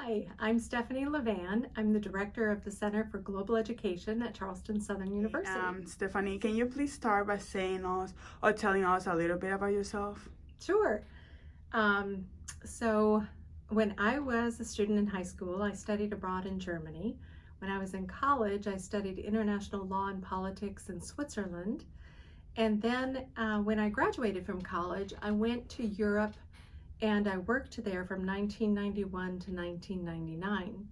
Hi, I'm Stephanie Levan. I'm the director of the Center for Global Education at Charleston Southern University. Stephanie, can you please start by saying us or telling us a little bit about yourself? Sure. Um, so, when I was a student in high school, I studied abroad in Germany. When I was in college, I studied international law and politics in Switzerland. And then when I graduated from college, I went to Europe and I worked there from 1991 to 1999.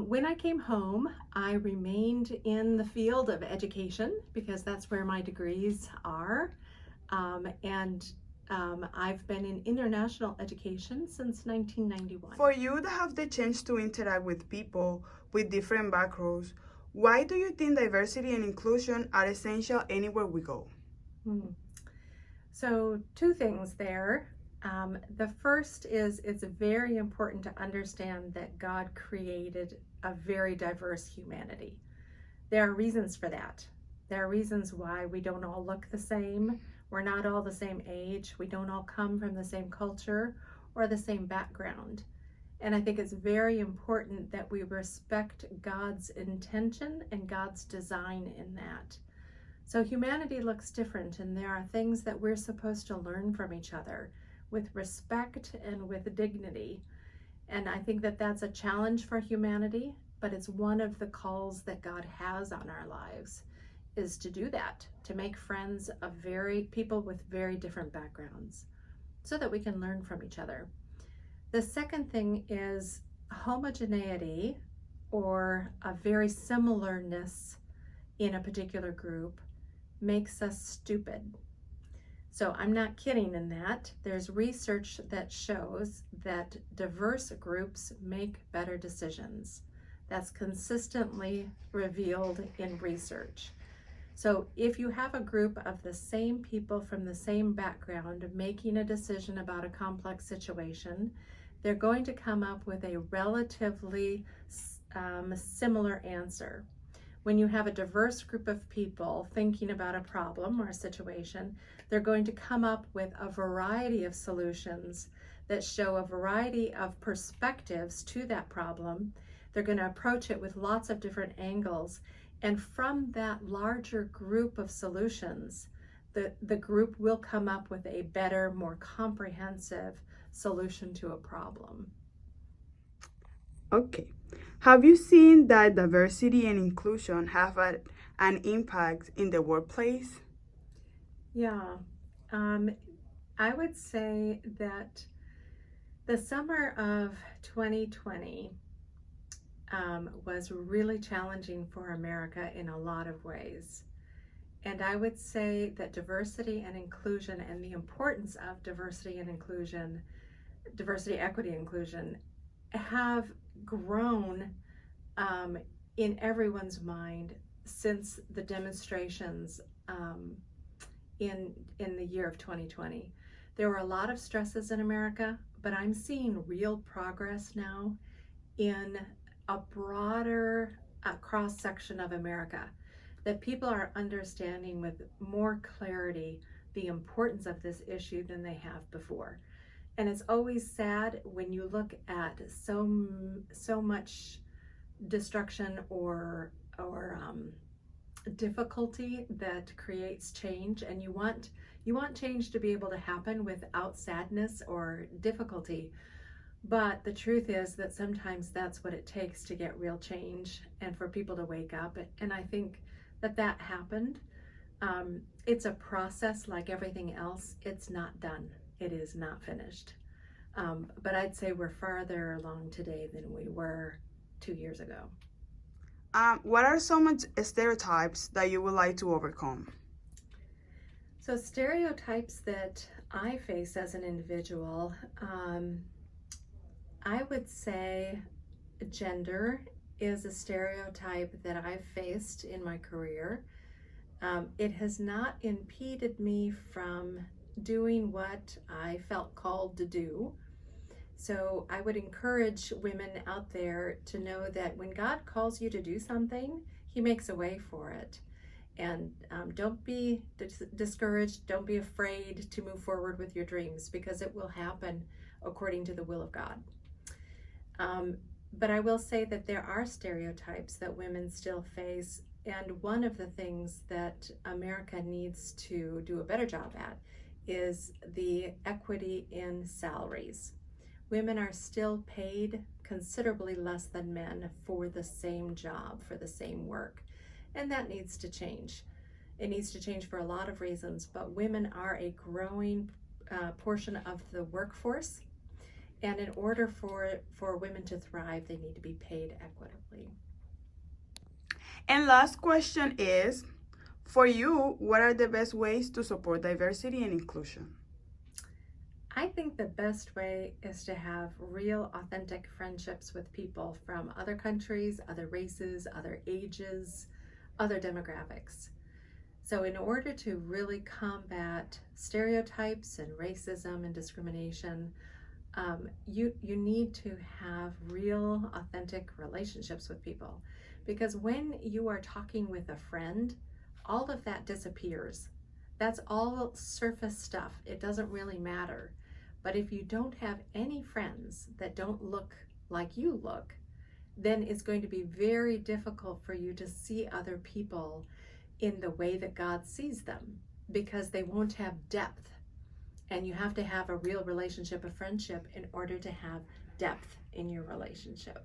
When I came home, I remained in the field of education because that's where my degrees are. I've been in international education since 1991. For you to have the chance to interact with people with different backgrounds, why do you think diversity and inclusion are essential anywhere we go? So, two things there. The first is it's very important to understand that God created a very diverse humanity. There are reasons for that. There are reasons why we don't all look the same. We're not all the same age. We don't all come from the same culture or the same background. And I think it's very important that we respect God's intention and God's design in that. So humanity looks different, and there are things that we're supposed to learn from each other with respect and with dignity. And I think that that's a challenge for humanity, but it's one of the calls that God has on our lives, is to do that, to make friends of people with very different backgrounds so that we can learn from each other. The second thing is homogeneity, or a very similarness in a particular group, makes us stupid. So I'm not kidding in that. There's research that shows that diverse groups make better decisions. That's consistently revealed in research. So if you have a group of the same people from the same background making a decision about a complex situation, they're going to come up with a relatively similar answer. When you have a diverse group of people thinking about a problem or a situation, they're going to come up with a variety of solutions that show a variety of perspectives to that problem. They're going to approach it with lots of different angles. And from that larger group of solutions, the group will come up with a better, more comprehensive solution to a problem. Okay. Have you seen that diversity and inclusion have an impact in the workplace? Yeah, I would say that the summer of 2020 was really challenging for America in a lot of ways. And I would say that diversity and inclusion, and the importance of diversity and inclusion, diversity, equity, inclusion, have grown in everyone's mind since the demonstrations in the year of 2020. There were a lot of stresses in America, but I'm seeing real progress now in a broader cross-section of America, that people are understanding with more clarity the importance of this issue than they have before. And it's always sad when you look at so much destruction or difficulty that creates change, and you want change to be able to happen without sadness or difficulty. But the truth is that sometimes that's what it takes to get real change and for people to wake up. And I think that happened. It's a process like everything else. It's not done. It is not finished. But I'd say we're farther along today than we were 2 years ago. What are some stereotypes that you would like to overcome? So stereotypes that I face as an individual, I would say gender is a stereotype that I've faced in my career. It has not impeded me from doing what I felt called to do. So I would encourage women out there to know that when God calls you to do something, He makes a way for it. And don't be discouraged. Don't be afraid to move forward with your dreams, because it will happen according to the will of God. But I will say that there are stereotypes that women still face, and one of the things that America needs to do a better job at is the equity in salaries. Women are still paid considerably less than men for the same job, for the same work, and that needs to change. It needs to change for a lot of reasons, but women are a growing portion of the workforce, and in order for women to thrive, they need to be paid equitably. And last question is, for you, what are the best ways to support diversity and inclusion? I think the best way is to have real, authentic friendships with people from other countries, other races, other ages, other demographics. So in order to really combat stereotypes and racism and discrimination, you need to have real, authentic relationships with people. Because when you are talking with a friend, all of that disappears. That's all surface stuff. It doesn't really matter. But if you don't have any friends that don't look like you look, then it's going to be very difficult for you to see other people in the way that God sees them, because they won't have depth. And you have to have a real relationship, a friendship, in order to have depth in your relationship.